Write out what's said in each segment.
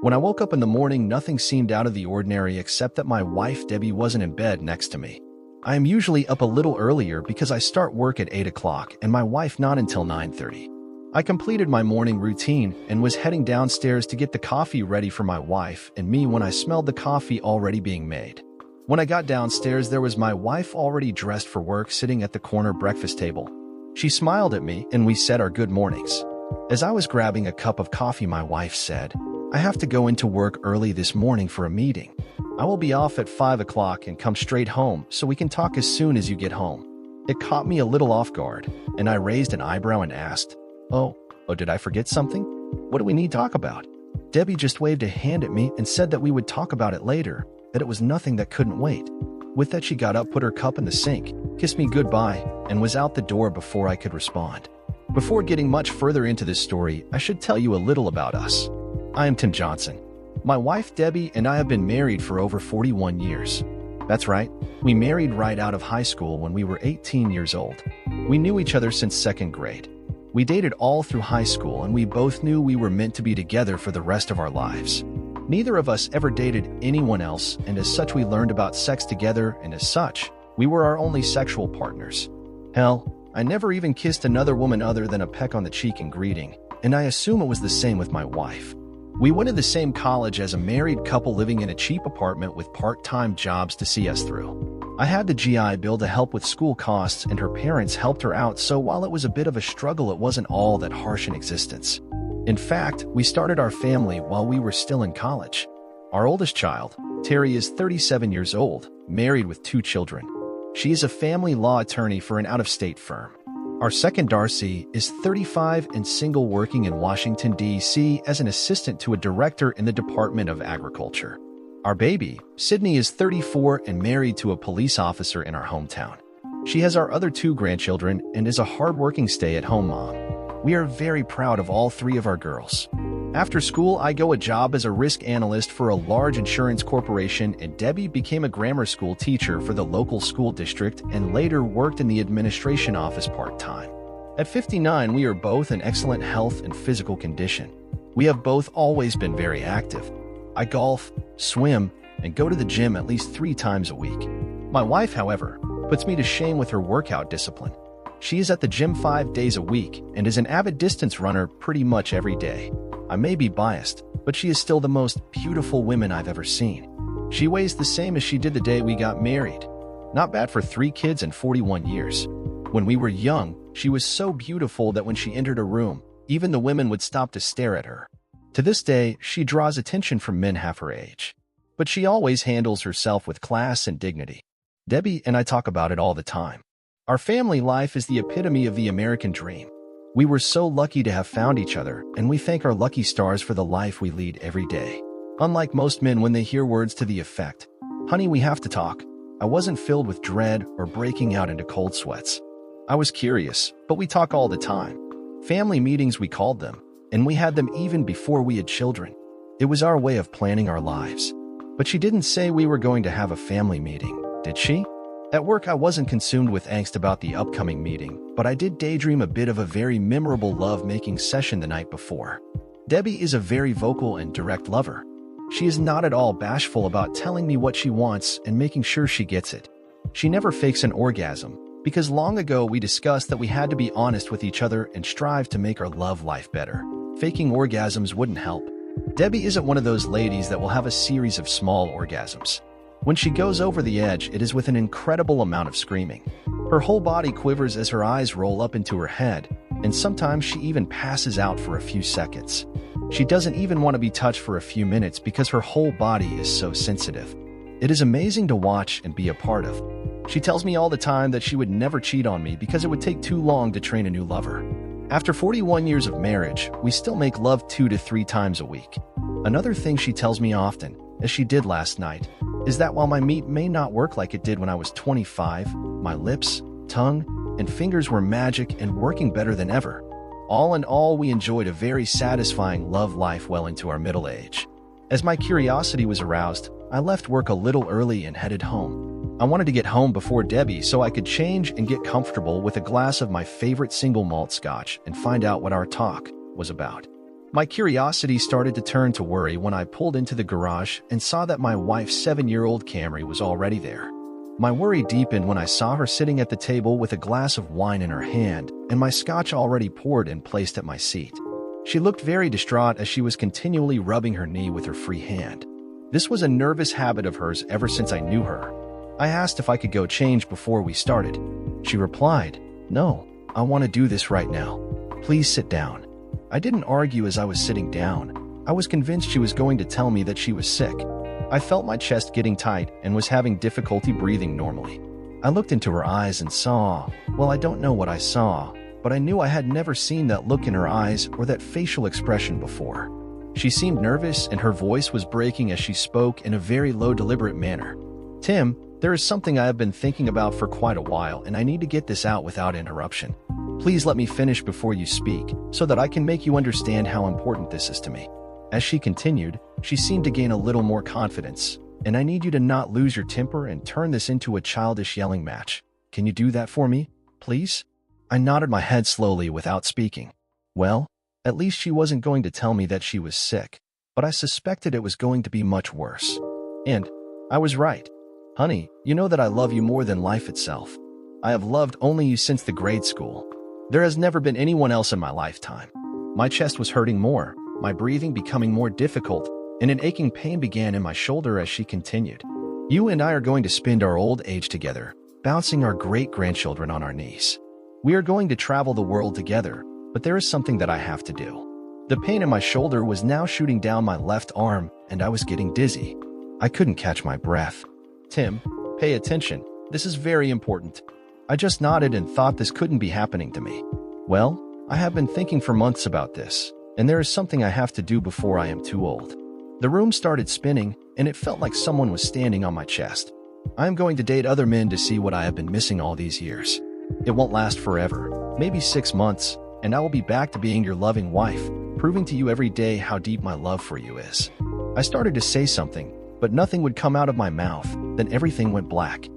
When I woke up in the morning, nothing seemed out of the ordinary except that my wife Debbie wasn't in bed next to me. I am usually up a little earlier because I start work at 8 o'clock and my wife not until 9:30. I completed my morning routine and was heading downstairs to get the coffee ready for my wife and me when I smelled the coffee already being made. When I got downstairs, there was my wife already dressed for work sitting at the corner breakfast table. She smiled at me and we said our good mornings. As I was grabbing a cup of coffee, my wife said, "I have to go into work early this morning for a meeting. I will be off at 5 o'clock and come straight home so we can talk as soon as you get home." It caught me a little off guard, and I raised an eyebrow and asked, Oh, did I forget something? What do we need to talk about?" Debbie just waved a hand at me and said that we would talk about it later, that it was nothing that couldn't wait. With that, she got up, put her cup in the sink, kissed me goodbye, and was out the door before I could respond. Before getting much further into this story, I should tell you a little about us. I am Tim Johnson. My wife Debbie and I have been married for over 41 years. That's right, we married right out of high school when we were 18 years old. We knew each other since second grade. We dated all through high school and we both knew we were meant to be together for the rest of our lives. Neither of us ever dated anyone else, and as such we learned about sex together, and as such, we were our only sexual partners. Hell, I never even kissed another woman other than a peck on the cheek in greeting, and I assume it was the same with my wife. We went to the same college as a married couple living in a cheap apartment with part-time jobs to see us through. I had the GI Bill to help with school costs and her parents helped her out, so while it was a bit of a struggle, it wasn't all that harsh in existence. In fact, we started our family while we were still in college. Our oldest child, Terry, is 37 years old, married with 2 children. She is a family law attorney for an out-of-state firm. Our second, Darcy, is 35 and single, working in Washington, D.C. as an assistant to a director in the Department of Agriculture. Our baby, Sydney, is 34 and married to a police officer in our hometown. She has our other 2 grandchildren and is a hard-working stay-at-home mom. We are very proud of all 3 of our girls. After school, I go a job as a risk analyst for a large insurance corporation, and Debbie became a grammar school teacher for the local school district and later worked in the administration office part-time. At 59, we are both in excellent health and physical condition. We have both always been very active. I golf, swim, and go to the gym at least 3 times a week. My wife, however, puts me to shame with her workout discipline. She is at the gym 5 days a week and is an avid distance runner pretty much every day. I may be biased, but she is still the most beautiful woman I've ever seen. She weighs the same as she did the day we got married. Not bad for 3 kids and 41 years. When we were young, she was so beautiful that when she entered a room, even the women would stop to stare at her. To this day, she draws attention from men half her age. But she always handles herself with class and dignity. Debbie and I talk about it all the time. Our family life is the epitome of the American dream. We were so lucky to have found each other, and we thank our lucky stars for the life we lead every day. Unlike most men, when they hear words to the effect, "Honey, we have to talk," I wasn't filled with dread or breaking out into cold sweats. I was curious, but we talk all the time. Family meetings, we called them, and we had them even before we had children. It was our way of planning our lives. But she didn't say we were going to have a family meeting, did she? At work, I wasn't consumed with angst about the upcoming meeting, but I did daydream a bit of a very memorable love-making session the night before. Debbie is a very vocal and direct lover. She is not at all bashful about telling me what she wants and making sure she gets it. She never fakes an orgasm, because long ago we discussed that we had to be honest with each other and strive to make our love life better. Faking orgasms wouldn't help. Debbie isn't one of those ladies that will have a series of small orgasms. When she goes over the edge, it is with an incredible amount of screaming. Her whole body quivers as her eyes roll up into her head, and sometimes she even passes out for a few seconds. She doesn't even want to be touched for a few minutes because her whole body is so sensitive. It is amazing to watch and be a part of. She tells me all the time that she would never cheat on me because it would take too long to train a new lover. After 41 years of marriage, we still make love 2 to 3 times a week. Another thing she tells me often, as she did last night, is that while my meat may not work like it did when I was 25, my lips, tongue, and fingers were magic and working better than ever. All in all, we enjoyed a very satisfying love life well into our middle age. As my curiosity was aroused, I left work a little early and headed home. I wanted to get home before Debbie so I could change and get comfortable with a glass of my favorite single malt scotch and find out what our talk was about. My curiosity started to turn to worry when I pulled into the garage and saw that my wife's 7-year-old Camry was already there. My worry deepened when I saw her sitting at the table with a glass of wine in her hand and my scotch already poured and placed at my seat. She looked very distraught as she was continually rubbing her knee with her free hand. This was a nervous habit of hers ever since I knew her. I asked if I could go change before we started. She replied, "No, I want to do this right now. Please sit down." I didn't argue as I was sitting down. I was convinced she was going to tell me that she was sick. I felt my chest getting tight and was having difficulty breathing normally. I looked into her eyes and saw, well, I don't know what I saw, but I knew I had never seen that look in her eyes or that facial expression before. She seemed nervous and her voice was breaking as she spoke in a very low, deliberate manner. "Tim, there is something I have been thinking about for quite a while and I need to get this out without interruption. Please let me finish before you speak, so that I can make you understand how important this is to me." As she continued, she seemed to gain a little more confidence. "And I need you to not lose your temper and turn this into a childish yelling match. Can you do that for me, please?" I nodded my head slowly without speaking. Well, at least she wasn't going to tell me that she was sick, but I suspected it was going to be much worse. And I was right. "Honey, you know that I love you more than life itself. I have loved only you since the grade school. There has never been anyone else in my lifetime." My chest was hurting more, my breathing becoming more difficult, and an aching pain began in my shoulder as she continued. "You and I are going to spend our old age together, bouncing our great-grandchildren on our knees. We are going to travel the world together, but there is something that I have to do." The pain in my shoulder was now shooting down my left arm, and I was getting dizzy. I couldn't catch my breath. "Tim, pay attention. This is very important." I just nodded and thought this couldn't be happening to me. "Well, I have been thinking for months about this, and there is something I have to do before I am too old." The room started spinning, and it felt like someone was standing on my chest. "I am going to date other men to see what I have been missing all these years. It won't last forever, maybe 6 months, and I will be back to being your loving wife, proving to you every day how deep my love for you is." I started to say something, but nothing would come out of my mouth. Then everything went black.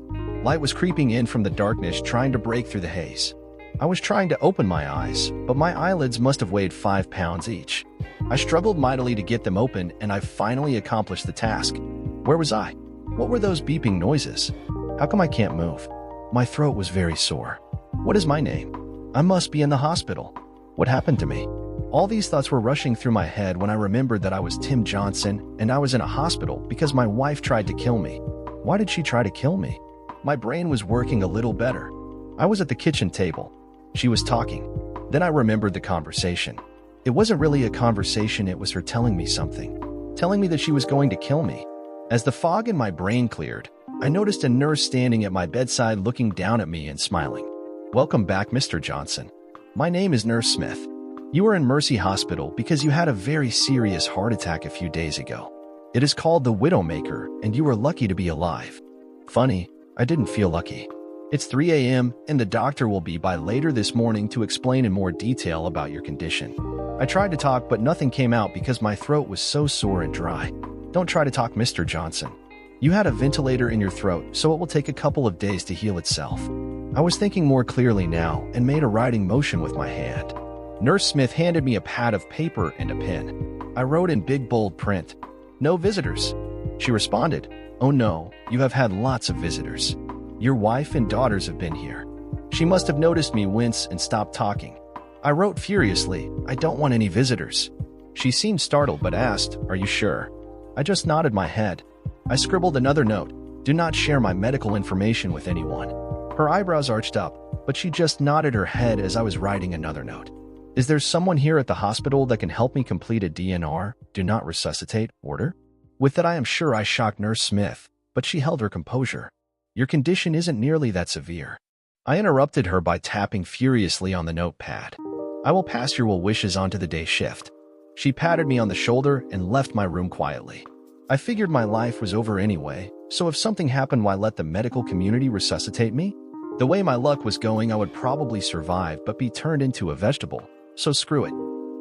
Light was creeping in from the darkness, trying to break through the haze. I was trying to open my eyes, but my eyelids must have weighed 5 pounds each. I struggled mightily to get them open, and I finally accomplished the task. Where was I? What were those beeping noises? How come I can't move? My throat was very sore. What is my name? I must be in the hospital. What happened to me? All these thoughts were rushing through my head when I remembered that I was Tim Johnson and I was in a hospital because my wife tried to kill me. Why did she try to kill me? My brain was working a little better. I was at the kitchen table. She was talking. Then I remembered the conversation. It wasn't really a conversation, it was her telling me something. Telling me that she was going to kill me. As the fog in my brain cleared, I noticed a nurse standing at my bedside looking down at me and smiling. "Welcome back, Mr. Johnson. My name is Nurse Smith. You are in Mercy Hospital because you had a very serious heart attack a few days ago. It is called the Widowmaker, and you are lucky to be alive." Funny, I didn't feel lucky. It's 3 a.m., and the doctor will be by later this morning to explain in more detail about your condition. I tried to talk, but nothing came out because my throat was so sore and dry. "Don't try to talk, Mr. Johnson. You had a ventilator in your throat, so it will take a couple of days to heal itself." I was thinking more clearly now and made a writing motion with my hand. Nurse Smith handed me a pad of paper and a pen. I wrote in big bold print, "No visitors." She responded, "Oh no, you have had lots of visitors. Your wife and daughters have been here." She must have noticed me wince and stopped talking. I wrote furiously, "I don't want any visitors." She seemed startled but asked, "Are you sure?" I just nodded my head. I scribbled another note, "Do not share my medical information with anyone." Her eyebrows arched up, but she just nodded her head as I was writing another note. "Is there someone here at the hospital that can help me complete a DNR, do not resuscitate, order?" With that I am sure I shocked Nurse Smith, but she held her composure. "Your condition isn't nearly that severe." I interrupted her by tapping furiously on the notepad. "I will pass your well wishes onto the day shift." She patted me on the shoulder and left my room quietly. I figured my life was over anyway, so if something happened, why let the medical community resuscitate me? The way my luck was going, I would probably survive but be turned into a vegetable, so screw it.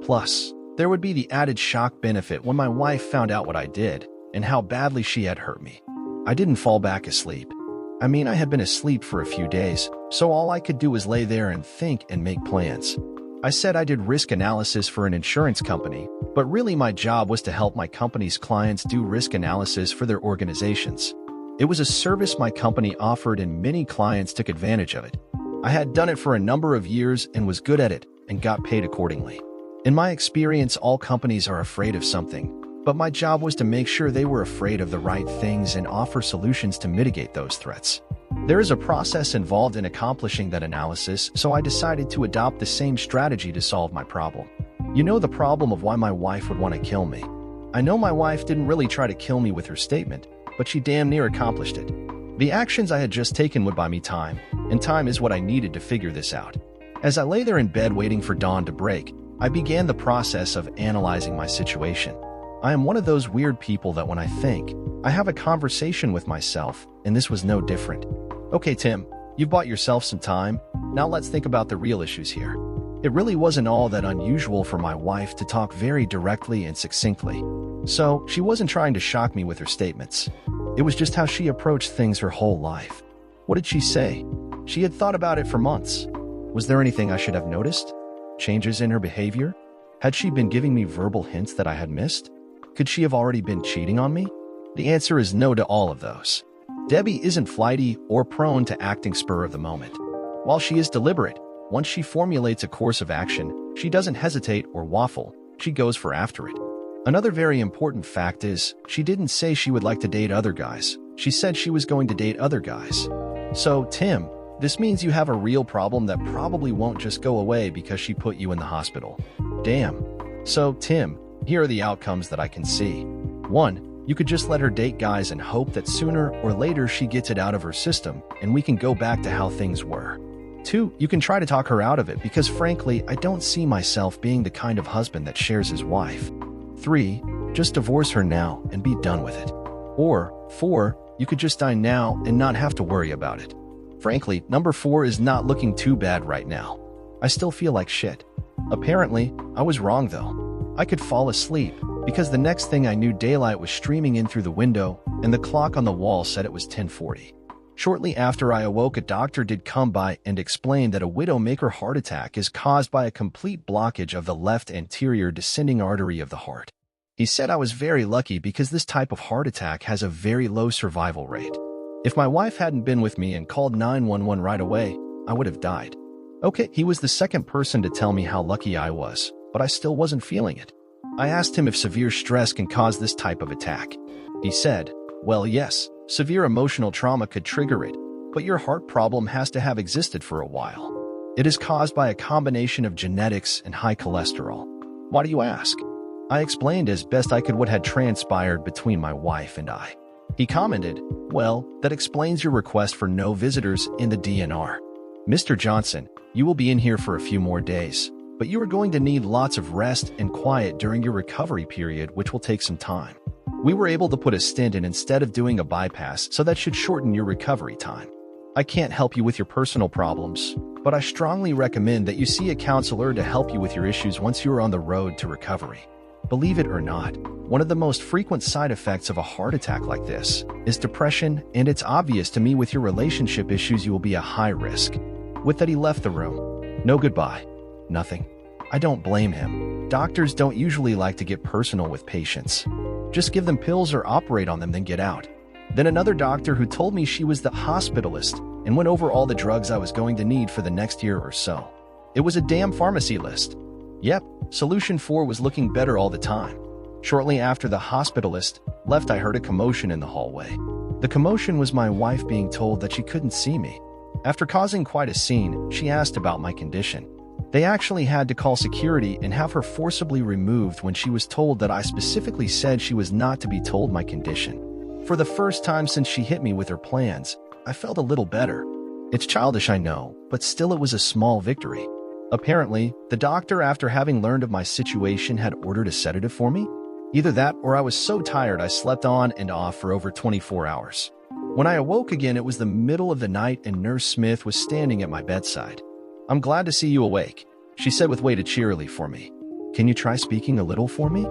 Plus, there would be the added shock benefit when my wife found out what I did and how badly she had hurt me. I didn't fall back asleep. I mean, I had been asleep for a few days, so all I could do was lay there and think and make plans. I said I did risk analysis for an insurance company, but really my job was to help my company's clients do risk analysis for their organizations. It was a service my company offered and many clients took advantage of it. I had done it for a number of years and was good at it and got paid accordingly. In my experience, all companies are afraid of something, but my job was to make sure they were afraid of the right things and offer solutions to mitigate those threats. There is a process involved in accomplishing that analysis, so I decided to adopt the same strategy to solve my problem. You know the problem of why my wife would want to kill me. I know my wife didn't really try to kill me with her statement, but she damn near accomplished it. The actions I had just taken would buy me time, and time is what I needed to figure this out. As I lay there in bed waiting for dawn to break, I began the process of analyzing my situation. I am one of those weird people that when I think, I have a conversation with myself, and this was no different. Okay, Tim, you've bought yourself some time. Now let's think about the real issues here. It really wasn't all that unusual for my wife to talk very directly and succinctly. So, she wasn't trying to shock me with her statements. It was just how she approached things her whole life. What did she say? She had thought about it for months. Was there anything I should have noticed? Changes in her behavior? Had she been giving me verbal hints that I had missed? Could she have already been cheating on me? The answer is no to all of those. Debbie isn't flighty or prone to acting spur of the moment. While she is deliberate, once she formulates a course of action, she doesn't hesitate or waffle, she goes for after it. Another very important fact is, she didn't say she would like to date other guys. She said she was going to date other guys. So, Tim, this means you have a real problem that probably won't just go away because she put you in the hospital. Damn. So, Tim, here are the outcomes that I can see. 1. You could just let her date guys and hope that sooner or later she gets it out of her system and we can go back to how things were. 2. You can try to talk her out of it because frankly, I don't see myself being the kind of husband that shares his wife. 3. Just divorce her now and be done with it. Or 4. You could just die now and not have to worry about it. Frankly, number 4 is not looking too bad right now. I still feel like shit. Apparently, I was wrong though. I could fall asleep because the next thing I knew daylight was streaming in through the window and the clock on the wall said it was 10:40. Shortly after I awoke, a doctor did come by and explain that a widowmaker heart attack is caused by a complete blockage of the left anterior descending artery of the heart. He said I was very lucky because this type of heart attack has a very low survival rate. If my wife hadn't been with me and called 911 right away, I would have died. Okay, he was the second person to tell me how lucky I was, but I still wasn't feeling it. I asked him if severe stress can cause this type of attack. He said, well, yes, severe emotional trauma could trigger it, but your heart problem has to have existed for a while. It is caused by a combination of genetics and high cholesterol. Why do you ask? I explained as best I could what had transpired between my wife and I. He commented, well, that explains your request for no visitors in the DNR. Mr. Johnson, you will be in here for a few more days, but you are going to need lots of rest and quiet during your recovery period, which will take some time. We were able to put a stent in instead of doing a bypass, so that should shorten your recovery time. I can't help you with your personal problems, but I strongly recommend that you see a counselor to help you with your issues once you are on the road to recovery. Believe it or not, one of the most frequent side effects of a heart attack like this is depression, and it's obvious to me with your relationship issues you will be a high risk. With that, he left the room. No goodbye. Nothing. I don't blame him. Doctors don't usually like to get personal with patients. Just give them pills or operate on them, then get out. Then another doctor who told me she was the hospitalist and went over all the drugs I was going to need for the next year or so. It was a damn pharmacy list. Yep, solution 4 was looking better all the time. Shortly after the hospitalist left, I heard a commotion in the hallway. The commotion was my wife being told that she couldn't see me. After causing quite a scene, she asked about my condition. They actually had to call security and have her forcibly removed when she was told that I specifically said she was not to be told my condition. For the first time since she hit me with her plans, I felt a little better. It's childish, I know, but still it was a small victory. Apparently, the doctor, after having learned of my situation, had ordered a sedative for me. Either that or I was so tired I slept on and off for over 24 hours. When I awoke again, it was the middle of the night and Nurse Smith was standing at my bedside. I'm glad to see you awake, she said with weighted cheerily for me. Can you try speaking a little for me?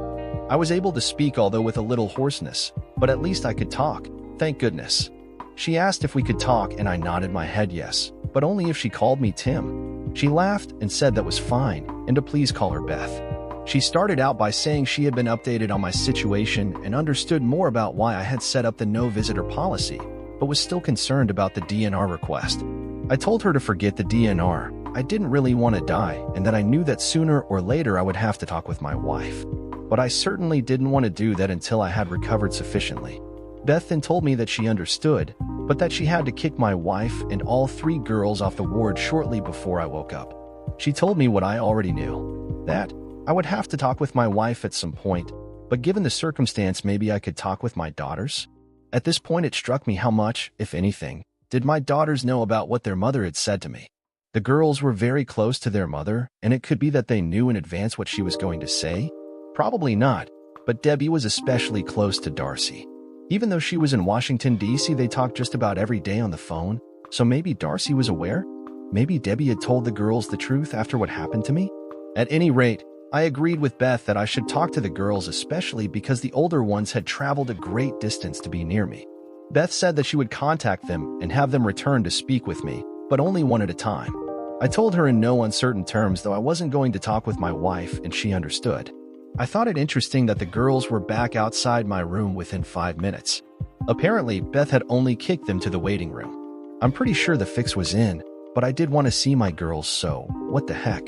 I was able to speak, although with a little hoarseness, but at least I could talk, thank goodness. She asked if we could talk and I nodded my head yes, but only if she called me Tim. She laughed and said that was fine, and to please call her Beth. She started out by saying she had been updated on my situation and understood more about why I had set up the no visitor policy, but was still concerned about the DNR request. I told her to forget the DNR. I didn't really want to die, and that I knew that sooner or later I would have to talk with my wife. But I certainly didn't want to do that until I had recovered sufficiently. Beth then told me that she understood, but that she had to kick my wife and all 3 girls off the ward shortly before I woke up. She told me what I already knew, that I would have to talk with my wife at some point, but given the circumstance, maybe I could talk with my daughters. At this point, it struck me how much, if anything, did my daughters know about what their mother had said to me. The girls were very close to their mother, and it could be that they knew in advance what she was going to say. Probably not, but Debbie was especially close to Darcy. Even though she was in Washington, D.C., they talked just about every day on the phone, so maybe Darcy was aware? Maybe Debbie had told the girls the truth after what happened to me? At any rate, I agreed with Beth that I should talk to the girls, especially because the older ones had traveled a great distance to be near me. Beth said that she would contact them and have them return to speak with me, but only one at a time. I told her in no uncertain terms, though I wasn't going to talk with my wife, and she understood. I thought it interesting that the girls were back outside my room within 5 minutes. Apparently, Beth had only kicked them to the waiting room. I'm pretty sure the fix was in, but I did want to see my girls, so what the heck.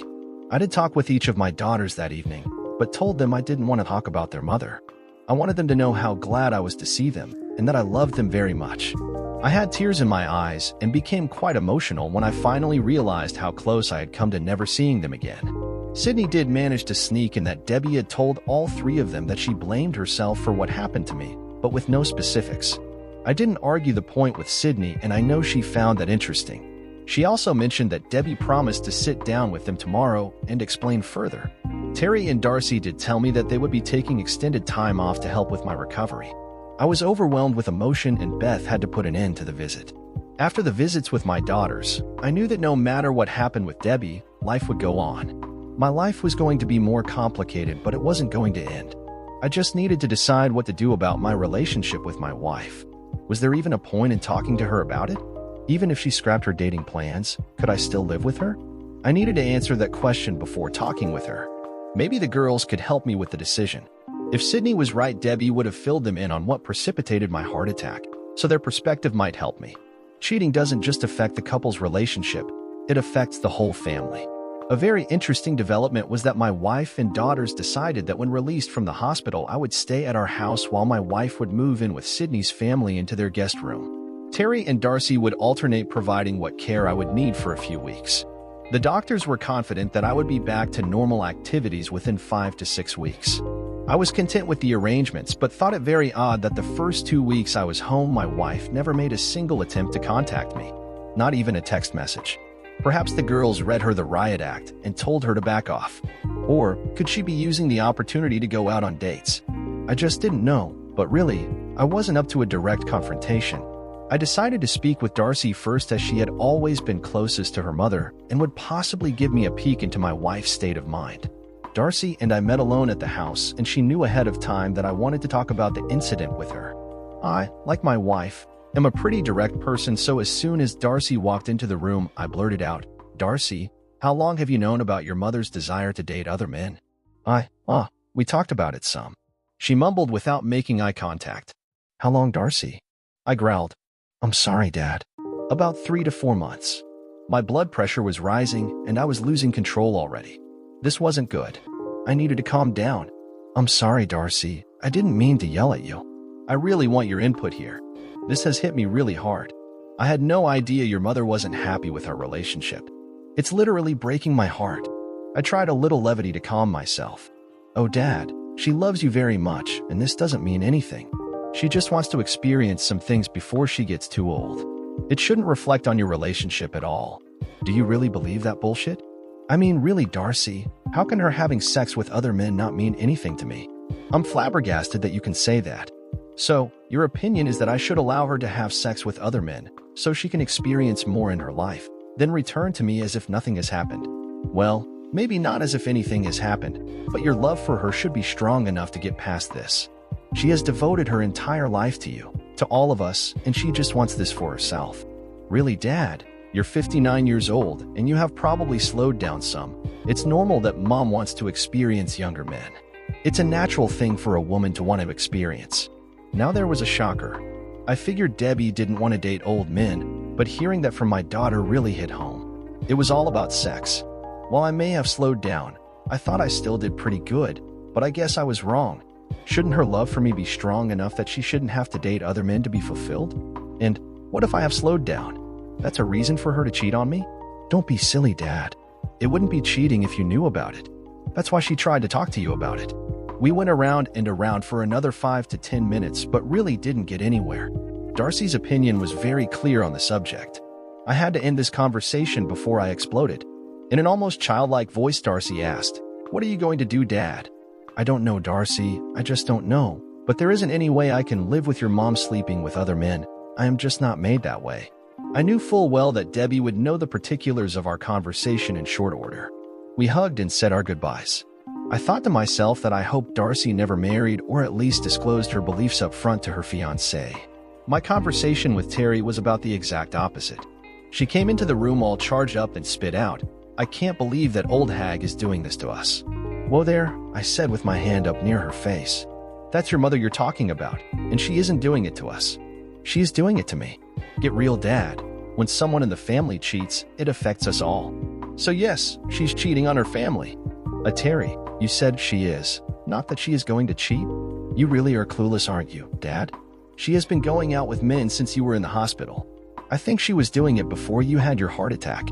I did talk with each of my daughters that evening, but told them I didn't want to talk about their mother. I wanted them to know how glad I was to see them, and that I loved them very much. I had tears in my eyes and became quite emotional when I finally realized how close I had come to never seeing them again. Sydney did manage to sneak in that Debbie had told all 3 of them that she blamed herself for what happened to me, but with no specifics. I didn't argue the point with Sydney, and I know she found that interesting. She also mentioned that Debbie promised to sit down with them tomorrow and explain further. Terry and Darcy did tell me that they would be taking extended time off to help with my recovery. I was overwhelmed with emotion, and Beth had to put an end to the visit. After the visits with my daughters, I knew that no matter what happened with Debbie, life would go on. My life was going to be more complicated, but it wasn't going to end. I just needed to decide what to do about my relationship with my wife. Was there even a point in talking to her about it? Even if she scrapped her dating plans, could I still live with her? I needed to answer that question before talking with her. Maybe the girls could help me with the decision. If Sydney was right, Debbie would have filled them in on what precipitated my heart attack, so their perspective might help me. Cheating doesn't just affect the couple's relationship, it affects the whole family. A very interesting development was that my wife and daughters decided that when released from the hospital, I would stay at our house while my wife would move in with Sydney's family into their guest room. Terry and Darcy would alternate providing what care I would need for a few weeks. The doctors were confident that I would be back to normal activities within 5 to 6 weeks. I was content with the arrangements, but thought it very odd that the first 2 weeks I was home, my wife never made a single attempt to contact me, not even a text message. Perhaps the girls read her the riot act and told her to back off. Or could she be using the opportunity to go out on dates? I just didn't know, but really, I wasn't up to a direct confrontation. I decided to speak with Darcy first, as she had always been closest to her mother and would possibly give me a peek into my wife's state of mind. Darcy and I met alone at the house, and she knew ahead of time that I wanted to talk about the incident with her. I, like my wife, am a pretty direct person, so as soon as Darcy walked into the room, I blurted out, "Darcy, how long have you known about your mother's desire to date other men?" We talked about it some." She mumbled without making eye contact. "How long, Darcy?" I growled. "I'm sorry, Dad." "About 3 to 4 months." My blood pressure was rising, and I was losing control already. This wasn't good. I needed to calm down. "I'm sorry, Darcy. I didn't mean to yell at you. I really want your input here. This has hit me really hard. I had no idea your mother wasn't happy with our relationship. It's literally breaking my heart." I tried a little levity to calm myself. "Oh, Dad, she loves you very much, and this doesn't mean anything. She just wants to experience some things before she gets too old. It shouldn't reflect on your relationship at all. Do you really believe that bullshit? I mean, really, Darcy, how can her having sex with other men not mean anything to me? I'm flabbergasted that you can say that. So, your opinion is that I should allow her to have sex with other men so she can experience more in her life, then return to me as if nothing has happened? Well, maybe not as if anything has happened, but your love for her should be strong enough to get past this. She has devoted her entire life to you, to all of us, and she just wants this for herself." "Really, Dad? You're 59 years old, and you have probably slowed down some. It's normal that mom wants to experience younger men. It's a natural thing for a woman to want to experience. Now there was a shocker. I figured Debbie didn't want to date old men, but hearing that from my daughter really hit home. It was all about sex. While I may have slowed down, I thought I still did pretty good, but I guess I was wrong. Shouldn't her love for me be strong enough that she shouldn't have to date other men to be fulfilled? And what if I have slowed down? That's a reason for her to cheat on me? Don't be silly, Dad. It wouldn't be cheating if you knew about it. That's why she tried to talk to you about it. We went around and around for another 5 to 10 minutes, but really didn't get anywhere. Darcy's opinion was very clear on the subject. I had to end this conversation before I exploded. In an almost childlike voice, Darcy asked, "What are you going to do, Dad?" "I don't know, Darcy. I just don't know. But there isn't any way I can live with your mom sleeping with other men. I am just not made that way." I knew full well that Debbie would know the particulars of our conversation in short order. We hugged and said our goodbyes. I thought to myself that I hoped Darcy never married or at least disclosed her beliefs up front to her fiancé. My conversation with Terry was about the exact opposite. She came into the room all charged up and spit out, "I can't believe that old hag is doing this to us." "Whoa there," I said with my hand up near her face. "That's your mother you're talking about, and she isn't doing it to us. She is doing it to me. Get real, Dad. When someone in the family cheats, it affects us all. So yes, she's cheating on her family." Terry, you said she is, not that she is going to cheat? You really are clueless, aren't you, Dad? She has been going out with men since you were in the hospital. I think she was doing it before you had your heart attack.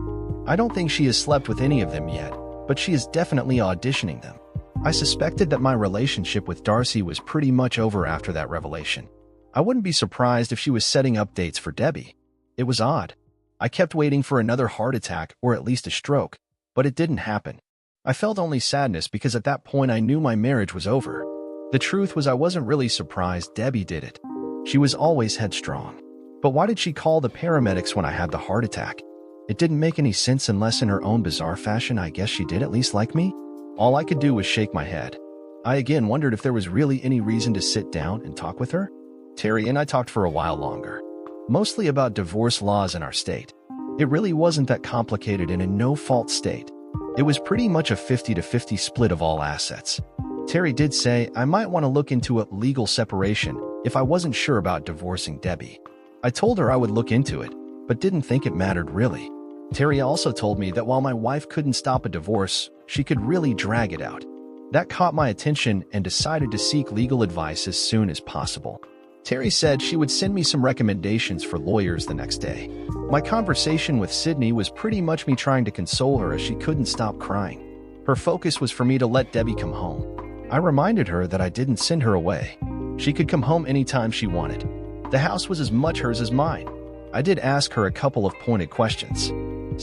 I don't think she has slept with any of them yet, but she is definitely auditioning them. I suspected that my relationship with Darcy was pretty much over after that revelation. I wouldn't be surprised if she was setting up dates for Debbie. It was odd. I kept waiting for another heart attack or at least a stroke, but it didn't happen. I felt only sadness because at that point I knew my marriage was over. The truth was I wasn't really surprised Debbie did it. She was always headstrong. But why did she call the paramedics when I had the heart attack? It didn't make any sense unless in her own bizarre fashion I guess she did at least like me. All I could do was shake my head. I again wondered if there was really any reason to sit down and talk with her. Terry and I talked for a while longer, mostly about divorce laws in our state. It really wasn't that complicated in a no-fault state. It was pretty much a 50-50 split of all assets. Terry did say I might want to look into a legal separation if I wasn't sure about divorcing Debbie. I told her I would look into it, but didn't think it mattered really. Terry also told me that while my wife couldn't stop a divorce, she could really drag it out. That caught my attention and decided to seek legal advice as soon as possible. Terry said she would send me some recommendations for lawyers the next day. My conversation with Sydney was pretty much me trying to console her as she couldn't stop crying. Her focus was for me to let Debbie come home. I reminded her that I didn't send her away. She could come home anytime she wanted. The house was as much hers as mine. I did ask her a couple of pointed questions.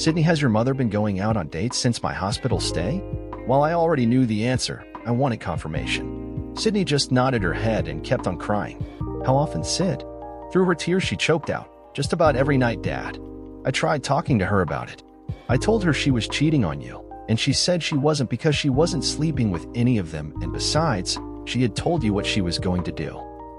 "Sydney, has your mother been going out on dates since my hospital stay?" While I already knew the answer, I wanted confirmation. Sydney just nodded her head and kept on crying. "How often, Sid?" Through her tears she choked out, "Just about every night, Dad." I tried talking to her about it. I told her she was cheating on you, and she said she wasn't because she wasn't sleeping with any of them, and besides, she had told you what she was going to do.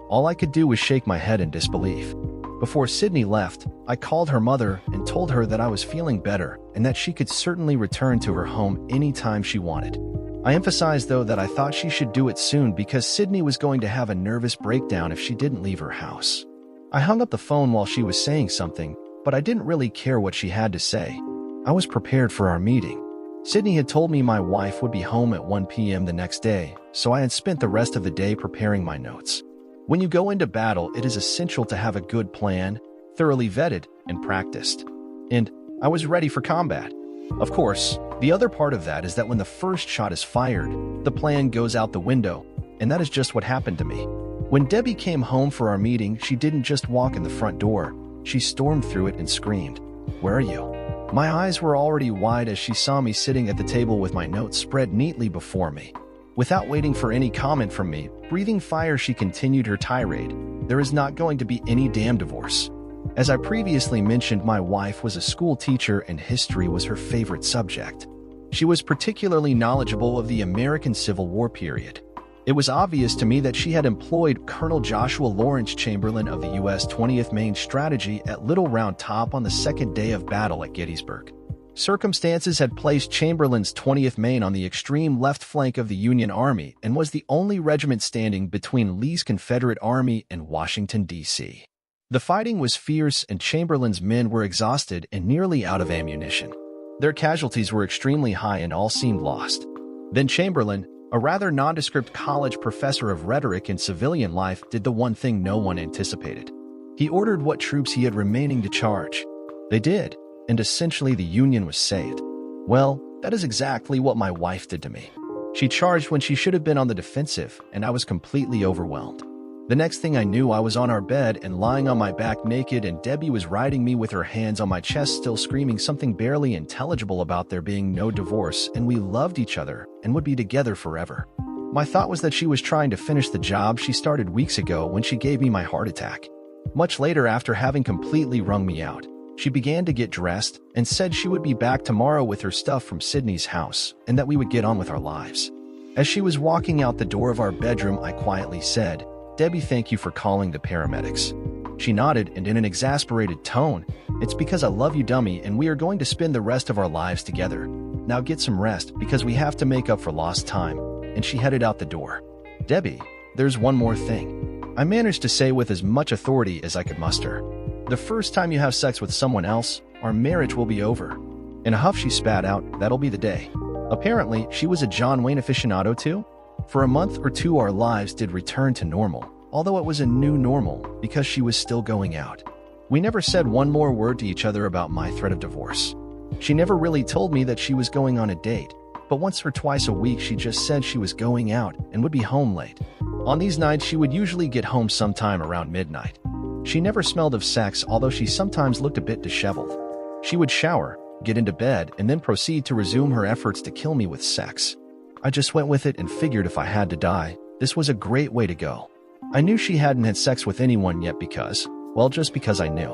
All I could do was shake my head in disbelief. Before Sydney left, I called her mother and told her that I was feeling better and that she could certainly return to her home anytime she wanted. I emphasized, though, that I thought she should do it soon because Sydney was going to have a nervous breakdown if she didn't leave her house. I hung up the phone while she was saying something, but I didn't really care what she had to say. I was prepared for our meeting. Sydney had told me my wife would be home at 1 p.m. the next day, so I had spent the rest of the day preparing my notes. When you go into battle, it is essential to have a good plan, thoroughly vetted and practiced. And I was ready for combat. Of course, the other part of that is that when the first shot is fired, the plan goes out the window, and that is just what happened to me. When Debbie came home for our meeting, she didn't just walk in the front door. She stormed through it and screamed, "Where are you?" My eyes were already wide as she saw me sitting at the table with my notes spread neatly before me. Without waiting for any comment from me, breathing fire, she continued her tirade. "There is not going to be any damn divorce." As I previously mentioned, my wife was a school teacher and history was her favorite subject. She was particularly knowledgeable of the American Civil War period. It was obvious to me that she had employed Colonel Joshua Lawrence Chamberlain of the U.S. 20th Maine Strategy at Little Round Top on the second day of battle at Gettysburg. Circumstances had placed Chamberlain's 20th Maine on the extreme left flank of the Union Army and was the only regiment standing between Lee's Confederate Army and Washington, D.C. The fighting was fierce and Chamberlain's men were exhausted and nearly out of ammunition. Their casualties were extremely high and all seemed lost. Then Chamberlain, a rather nondescript college professor of rhetoric and civilian life, did the one thing no one anticipated. He ordered what troops he had remaining to charge. They did, and essentially the Union was saved. Well, that is exactly what my wife did to me. She charged when she should have been on the defensive, and I was completely overwhelmed. The next thing I knew, I was on our bed and lying on my back naked, and Debbie was riding me with her hands on my chest, still screaming something barely intelligible about there being no divorce and we loved each other and would be together forever. My thought was that she was trying to finish the job she started weeks ago when she gave me my heart attack. Much later, after having completely wrung me out, she began to get dressed and said she would be back tomorrow with her stuff from Sydney's house and that we would get on with our lives. As she was walking out the door of our bedroom, I quietly said, "Debbie, thank you for calling the paramedics." She nodded, and in an exasperated tone, "It's because I love you, dummy, and we are going to spend the rest of our lives together. Now get some rest because we have to make up for lost time," and she headed out the door. "Debbie, there's one more thing," I managed to say with as much authority as I could muster. "The first time you have sex with someone else, our marriage will be over." In a huff she spat out, "That'll be the day." Apparently, she was a John Wayne aficionado too. For a month or two our lives did return to normal, although it was a new normal because she was still going out. We never said one more word to each other about my threat of divorce. She never really told me that she was going on a date, but once or twice a week she just said she was going out and would be home late. On these nights she would usually get home sometime around midnight. She never smelled of sex, although she sometimes looked a bit disheveled. She would shower, get into bed, and then proceed to resume her efforts to kill me with sex. I just went with it and figured if I had to die, this was a great way to go. I knew she hadn't had sex with anyone yet because, well, just because I knew.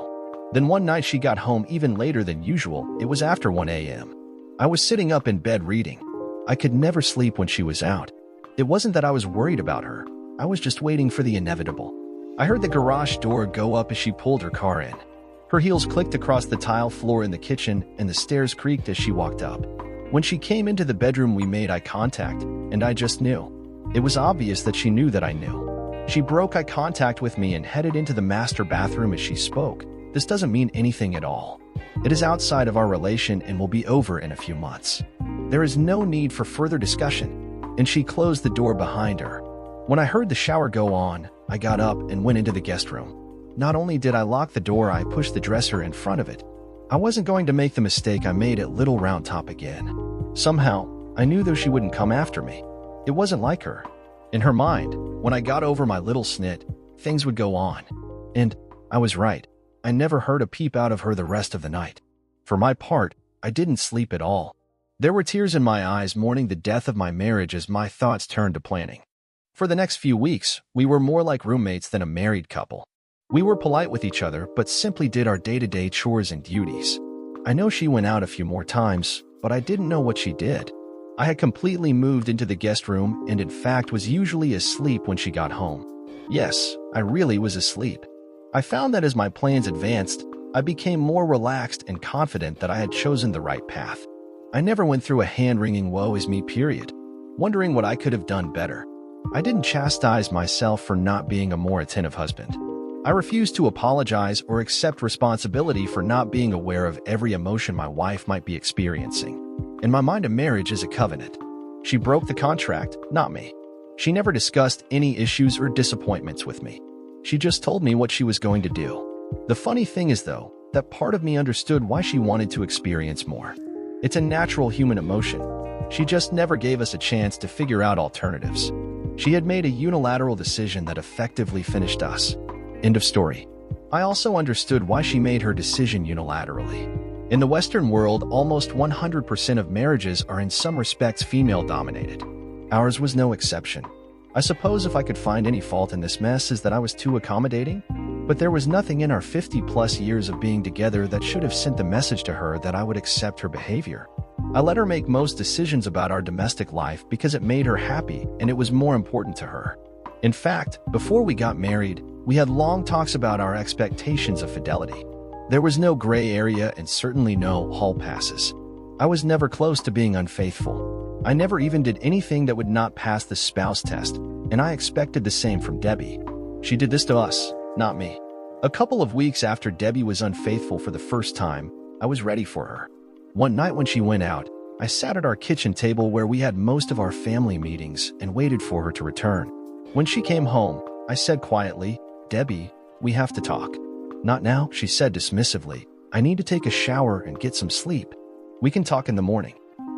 Then one night she got home even later than usual. It was after 1 a.m. I was sitting up in bed reading. I could never sleep when she was out. It wasn't that I was worried about her. I was just waiting for the inevitable. I heard the garage door go up as she pulled her car in. Her heels clicked across the tile floor in the kitchen, and the stairs creaked as she walked up. When she came into the bedroom, we made eye contact, and I just knew. It was obvious that she knew that I knew. She broke eye contact with me and headed into the master bathroom as she spoke. "This doesn't mean anything at all. It is outside of our relation and will be over in a few months. There is no need for further discussion," and she closed the door behind her. When I heard the shower go on, I got up and went into the guest room. Not only did I lock the door, I pushed the dresser in front of it. I wasn't going to make the mistake I made at Little Round Top again. Somehow, I knew though she wouldn't come after me. It wasn't like her. In her mind, when I got over my little snit, things would go on. And I was right. I never heard a peep out of her the rest of the night. For my part, I didn't sleep at all. There were tears in my eyes mourning the death of my marriage as my thoughts turned to planning. For the next few weeks, we were more like roommates than a married couple. We were polite with each other, but simply did our day-to-day chores and duties. I know she went out a few more times, but I didn't know what she did. I had completely moved into the guest room and in fact was usually asleep when she got home. Yes, I really was asleep. I found that as my plans advanced, I became more relaxed and confident that I had chosen the right path. I never went through a hand-wringing woe is me period, wondering what I could have done better. I didn't chastise myself for not being a more attentive husband. I refused to apologize or accept responsibility for not being aware of every emotion my wife might be experiencing. In my mind, a marriage is a covenant. She broke the contract, not me. She never discussed any issues or disappointments with me. She just told me what she was going to do. The funny thing is, though, that part of me understood why she wanted to experience more. It's a natural human emotion. She just never gave us a chance to figure out alternatives. She had made a unilateral decision that effectively finished us. End of story. I also understood why she made her decision unilaterally. In the Western world, almost 100% of marriages are in some respects female-dominated. Ours was no exception. I suppose if I could find any fault in this mess is that I was too accommodating, but there was nothing in our 50-plus years of being together that should have sent the message to her that I would accept her behavior. I let her make most decisions about our domestic life because it made her happy and it was more important to her. In fact, before we got married, we had long talks about our expectations of fidelity. There was no gray area and certainly no hall passes. I was never close to being unfaithful. I never even did anything that would not pass the spouse test, and I expected the same from Debbie. She did this to us, not me. A couple of weeks after Debbie was unfaithful for the first time, I was ready for her. One night when she went out, I sat at our kitchen table where we had most of our family meetings and waited for her to return. When she came home, I said quietly, "Debbie, we have to talk." "Not now," she said dismissively. "I need to take a shower and get some sleep. We can talk in the morning."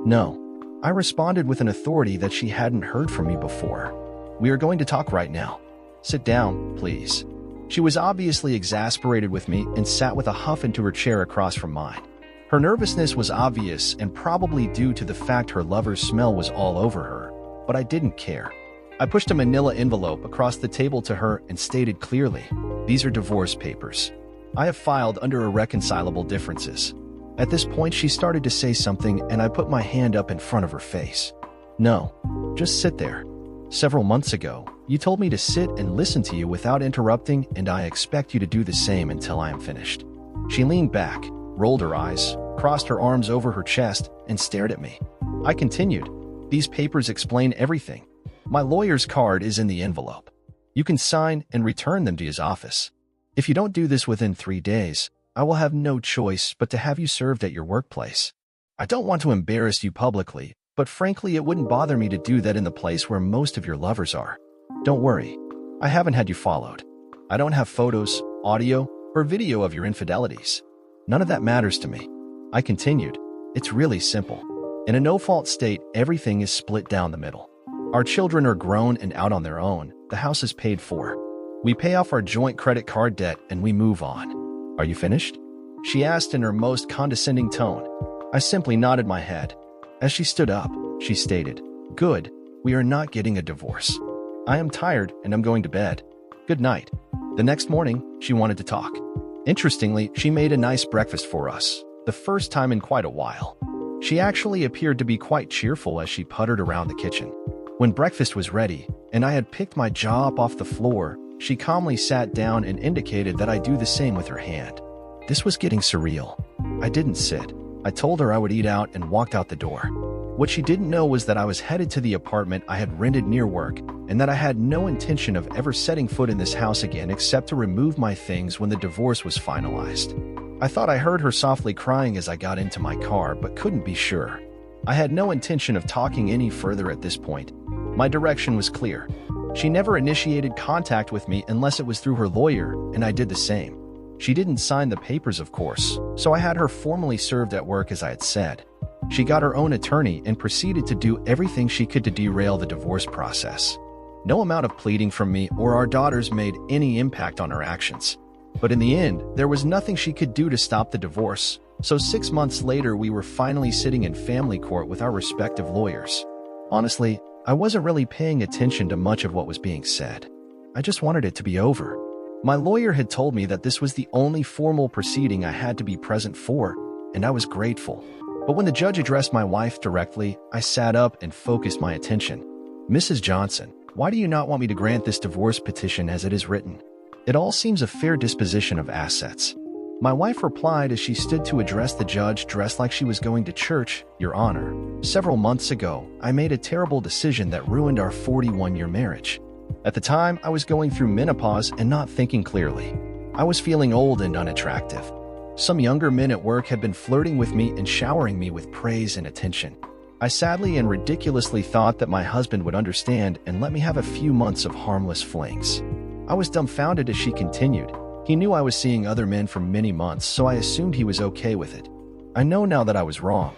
"No." I responded with an authority that she hadn't heard from me before. "We are going to talk right now. Sit down, please." She was obviously exasperated with me and sat with a huff into her chair across from mine. Her nervousness was obvious and probably due to the fact her lover's smell was all over her, but I didn't care. I pushed a manila envelope across the table to her and stated clearly, "These are divorce papers. I have filed under irreconcilable differences." At this point, she started to say something and I put my hand up in front of her face. "No, just sit there. Several months ago, you told me to sit and listen to you without interrupting, and I expect you to do the same until I am finished." She leaned back, rolled her eyes, crossed her arms over her chest, and stared at me. I continued, "These papers explain everything. My lawyer's card is in the envelope. You can sign and return them to his office. If you don't do this within 3 days, I will have no choice but to have you served at your workplace. I don't want to embarrass you publicly, but frankly it wouldn't bother me to do that in the place where most of your lovers are. Don't worry, I haven't had you followed. I don't have photos, audio, or video of your infidelities. None of that matters to me." I continued, "It's really simple. In a no-fault state, everything is split down the middle. Our children are grown and out on their own, the house is paid for. We pay off our joint credit card debt and we move on. Are you finished?" she asked in her most condescending tone. I simply nodded my head. As she stood up, she stated, "Good, we are not getting a divorce. I am tired and I'm going to bed. Good night." The next morning, she wanted to talk. Interestingly, she made a nice breakfast for us, the first time in quite a while. She actually appeared to be quite cheerful as she puttered around the kitchen. When breakfast was ready, and I had picked my jaw up off the floor, she calmly sat down and indicated that I do the same with her hand. This was getting surreal. I didn't sit. I told her I would eat out and walked out the door. What she didn't know was that I was headed to the apartment I had rented near work, and that I had no intention of ever setting foot in this house again except to remove my things when the divorce was finalized. I thought I heard her softly crying as I got into my car, but couldn't be sure. I had no intention of talking any further at this point. My direction was clear. She never initiated contact with me unless it was through her lawyer, and I did the same. She didn't sign the papers, of course, so I had her formally served at work as I had said. She got her own attorney and proceeded to do everything she could to derail the divorce process. No amount of pleading from me or our daughters made any impact on her actions. But in the end, there was nothing she could do to stop the divorce, so 6 months later we were finally sitting in family court with our respective lawyers. Honestly, I wasn't really paying attention to much of what was being said. I just wanted it to be over. My lawyer had told me that this was the only formal proceeding I had to be present for, and I was grateful. But when the judge addressed my wife directly, I sat up and focused my attention. "Mrs. Johnson, why do you not want me to grant this divorce petition as it is written? It all seems a fair disposition of assets." My wife replied as she stood to address the judge dressed like she was going to church, "Your Honor, several months ago, I made a terrible decision that ruined our 41-year marriage. At the time, I was going through menopause and not thinking clearly. I was feeling old and unattractive. Some younger men at work had been flirting with me and showering me with praise and attention. I sadly and ridiculously thought that my husband would understand and let me have a few months of harmless flings. I was dumbfounded as she continued. He knew I was seeing other men for many months, so I assumed he was okay with it. I know now that I was wrong.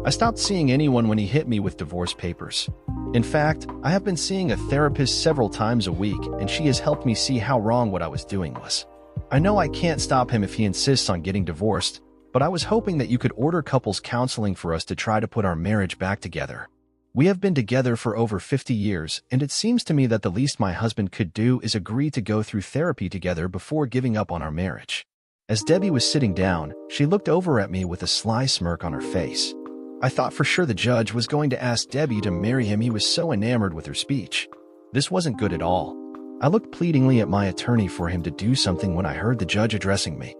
I stopped seeing anyone when he hit me with divorce papers. In fact, I have been seeing a therapist several times a week, and she has helped me see how wrong what I was doing was. I know I can't stop him if he insists on getting divorced, but I was hoping that you could order couples counseling for us to try to put our marriage back together. We have been together for over 50 years, and it seems to me that the least my husband could do is agree to go through therapy together before giving up on our marriage." As Debbie was sitting down, she looked over at me with a sly smirk on her face. I thought for sure the judge was going to ask Debbie to marry him. He was so enamored with her speech. This wasn't good at all. I looked pleadingly at my attorney for him to do something when I heard the judge addressing me.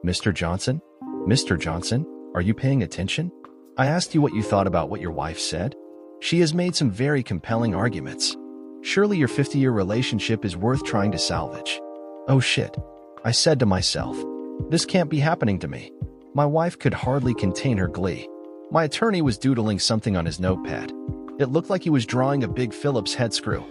Mr. Johnson? Mr. Johnson, are you paying attention? I asked you what you thought about what your wife said. She has made some very compelling arguments. Surely your 50-year relationship is worth trying to salvage. Oh shit, I said to myself. This can't be happening to me. My wife could hardly contain her glee. My attorney was doodling something on his notepad. It looked like he was drawing a big Phillips head screw.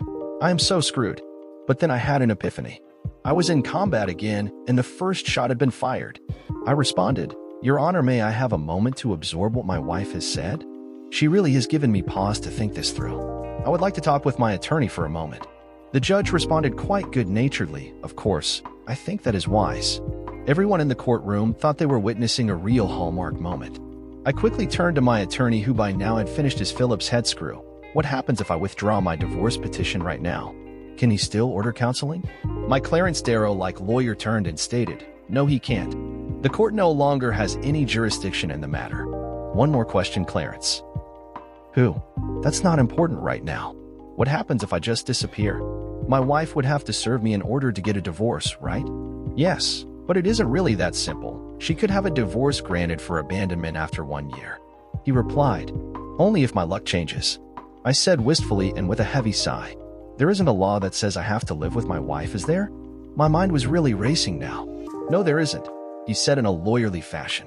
I am so screwed. But then I had an epiphany. I was in combat again, and the first shot had been fired. I responded, "Your Honor, may I have a moment to absorb what my wife has said? She really has given me pause to think this through. I would like to talk with my attorney for a moment." The judge responded quite good-naturedly. Of course, I think that is wise. Everyone in the courtroom thought they were witnessing a real Hallmark moment. I quickly turned to my attorney, who by now had finished his Phillips head screw. What happens if I withdraw my divorce petition right now? Can he still order counseling? My Clarence Darrow-like lawyer turned and stated, "No, he can't. The court no longer has any jurisdiction in the matter." One more question, Clarence. Who? That's not important right now. What happens if I just disappear? My wife would have to serve me in order to get a divorce, right? Yes, but it isn't really that simple. She could have a divorce granted for abandonment after 1 year. He replied, "Only if my luck changes." I said wistfully and with a heavy sigh, "There isn't a law that says I have to live with my wife, is there?" My mind was really racing now. "No, there isn't," he said in a lawyerly fashion.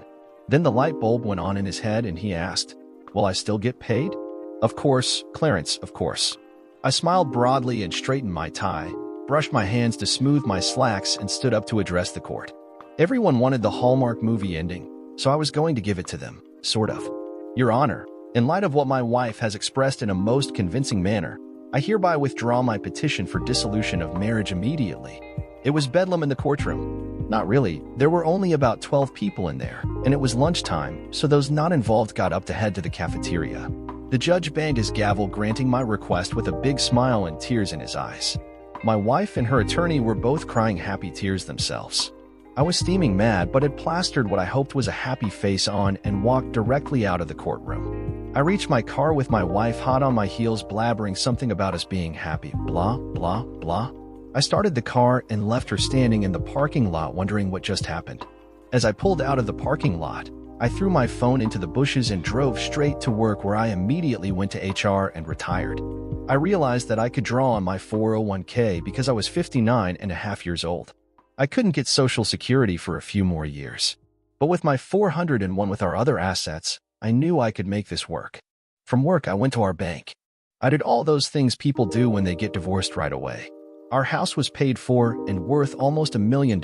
Then the light bulb went on in his head and he asked, "Will I still get paid?" "Of course, Clarence, of course." I smiled broadly and straightened my tie, brushed my hands to smooth my slacks, and stood up to address the court. Everyone wanted the Hallmark movie ending, so I was going to give it to them, sort of. "Your Honor, in light of what my wife has expressed in a most convincing manner, I hereby withdraw my petition for dissolution of marriage immediately." It was bedlam in the courtroom. Not really, there were only about 12 people in there, and it was lunchtime, so those not involved got up to head to the cafeteria. The judge banged his gavel, granting my request with a big smile and tears in his eyes. My wife and her attorney were both crying happy tears themselves. I was steaming mad, but had plastered what I hoped was a happy face on and walked directly out of the courtroom. I reached my car with my wife hot on my heels, blabbering something about us being happy, blah, blah, blah. I started the car and left her standing in the parking lot, wondering what just happened. As I pulled out of the parking lot, I threw my phone into the bushes and drove straight to work, where I immediately went to HR and retired. I realized that I could draw on my 401k because I was 59 and a half years old. I couldn't get Social Security for a few more years. But with my 401 with our other assets, I knew I could make this work. From work, I went to our bank. I did all those things people do when they get divorced right away. Our house was paid for and worth almost $1 million.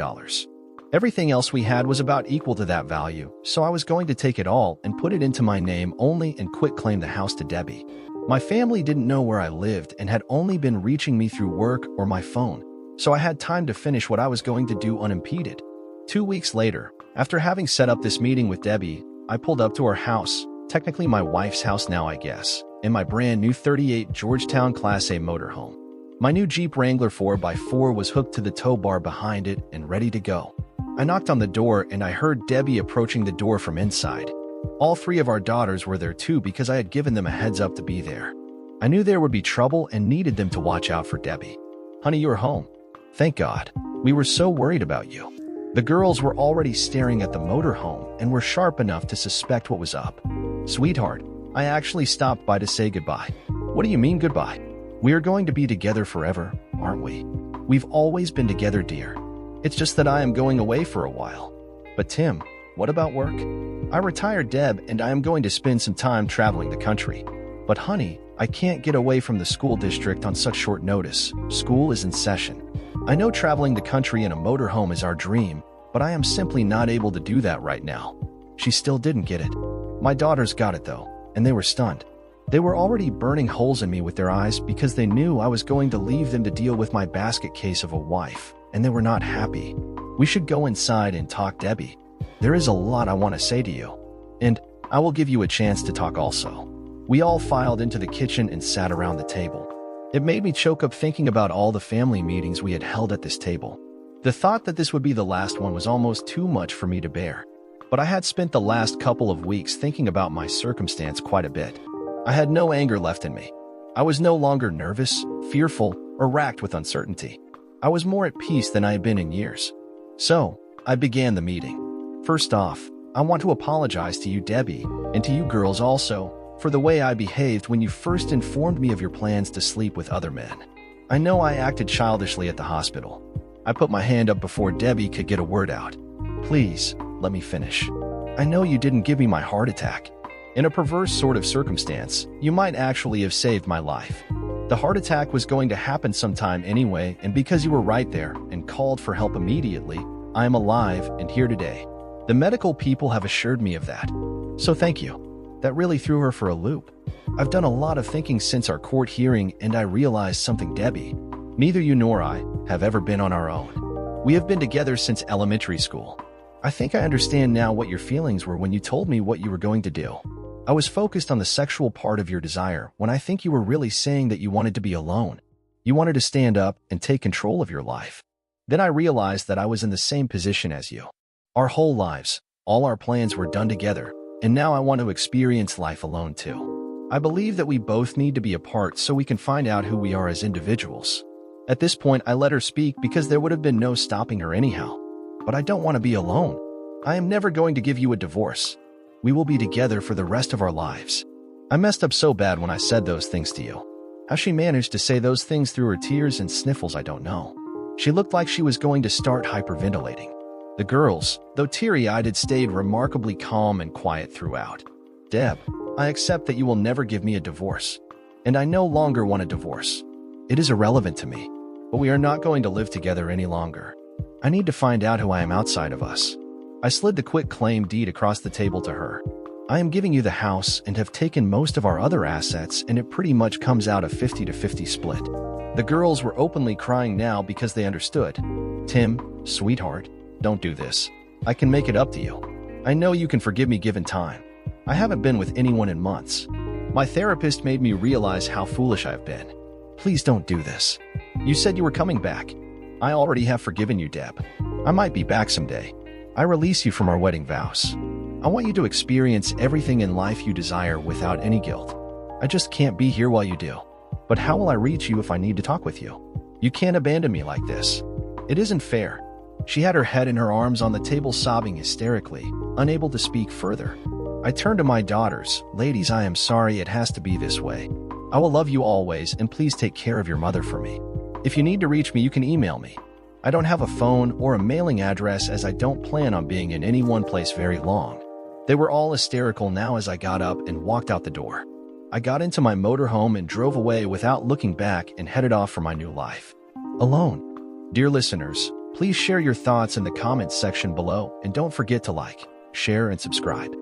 Everything else we had was about equal to that value, so I was going to take it all and put it into my name only and quit-claim the house to Debbie. My family didn't know where I lived and had only been reaching me through work or my phone, so I had time to finish what I was going to do unimpeded. 2 weeks later, after having set up this meeting with Debbie, I pulled up to her house, technically my wife's house now, I guess, in my brand new 38 Georgetown Class A motorhome. My new Jeep Wrangler 4x4 was hooked to the tow bar behind it and ready to go. I knocked on the door and I heard Debbie approaching the door from inside. All 3 of our daughters were there too because I had given them a heads up to be there. I knew there would be trouble and needed them to watch out for Debbie. "Honey, you're home. Thank God. We were so worried about you." The girls were already staring at the motorhome and were sharp enough to suspect what was up. "Sweetheart, I actually stopped by to say goodbye." "What do you mean goodbye? We are going to be together forever, aren't we?" "We've always been together, dear. It's just that I am going away for a while." "But Tim, what about work?" "I retired, Deb, and I am going to spend some time traveling the country." "But honey, I can't get away from the school district on such short notice. School is in session." "I know traveling the country in a motorhome is our dream, but I am simply not able to do that right now." She still didn't get it. My daughters got it though, and they were stunned. They were already burning holes in me with their eyes because they knew I was going to leave them to deal with my basket case of a wife, and they were not happy. "We should go inside and talk, Debbie. There is a lot I want to say to you. And I will give you a chance to talk also." We all filed into the kitchen and sat around the table. It made me choke up thinking about all the family meetings we had held at this table. The thought that this would be the last one was almost too much for me to bear. But I had spent the last couple of weeks thinking about my circumstance quite a bit. I had no anger left in me. I was no longer nervous, fearful, or racked with uncertainty. I was more at peace than I had been in years. So, I began the meeting. First off, I want to apologize to you, Debbie, and to you girls also, for the way I behaved when you first informed me of your plans to sleep with other men. I know I acted childishly at the hospital. I put my hand up before Debbie could get a word out. Please, let me finish. I know you didn't give me my heart attack. In a perverse sort of circumstance, you might actually have saved my life. The heart attack was going to happen sometime anyway, and because you were right there and called for help immediately, I am alive and here today. The medical people have assured me of that. So thank you. That really threw her for a loop. I've done a lot of thinking since our court hearing, and I realized something, Debbie. Neither you nor I have ever been on our own. We have been together since elementary school. I think I understand now what your feelings were when you told me what you were going to do. I was focused on the sexual part of your desire when I think you were really saying that you wanted to be alone. You wanted to stand up and take control of your life. Then I realized that I was in the same position as you. Our whole lives, all our plans were done together, and now I want to experience life alone too. I believe that we both need to be apart so we can find out who we are as individuals. At this point, I let her speak because there would have been no stopping her anyhow. But I don't want to be alone. I am never going to give you a divorce. We will be together for the rest of our lives. I messed up so bad when I said those things to you. How she managed to say those things through her tears and sniffles, I don't know. She looked like she was going to start hyperventilating. The girls, though teary-eyed, had stayed remarkably calm and quiet throughout. Deb, I accept that you will never give me a divorce. And I no longer want a divorce. It is irrelevant to me. But we are not going to live together any longer. I need to find out who I am outside of us. I slid the quit claim deed across the table to her. I am giving you the house and have taken most of our other assets, and it pretty much comes out a 50-50 split. The girls were openly crying now because they understood. Tim, sweetheart, don't do this. I can make it up to you. I know you can forgive me given time. I haven't been with anyone in months. My therapist made me realize how foolish I've been. Please don't do this. You said you were coming back. I already have forgiven you, Deb. I might be back someday. I release you from our wedding vows. I want you to experience everything in life you desire without any guilt. I just can't be here while you do. But how will I reach you if I need to talk with you? You can't abandon me like this. It isn't fair. She had her head in her arms on the table, sobbing hysterically, unable to speak further. I turned to my daughters. Ladies, I am sorry it has to be this way. I will love you always, and please take care of your mother for me. If you need to reach me, you can email me. I don't have a phone or a mailing address as I don't plan on being in any one place very long. They were all hysterical now as I got up and walked out the door. I got into my motorhome and drove away without looking back and headed off for my new life. Alone. Dear listeners, please share your thoughts in the comments section below and don't forget to like, share, and subscribe.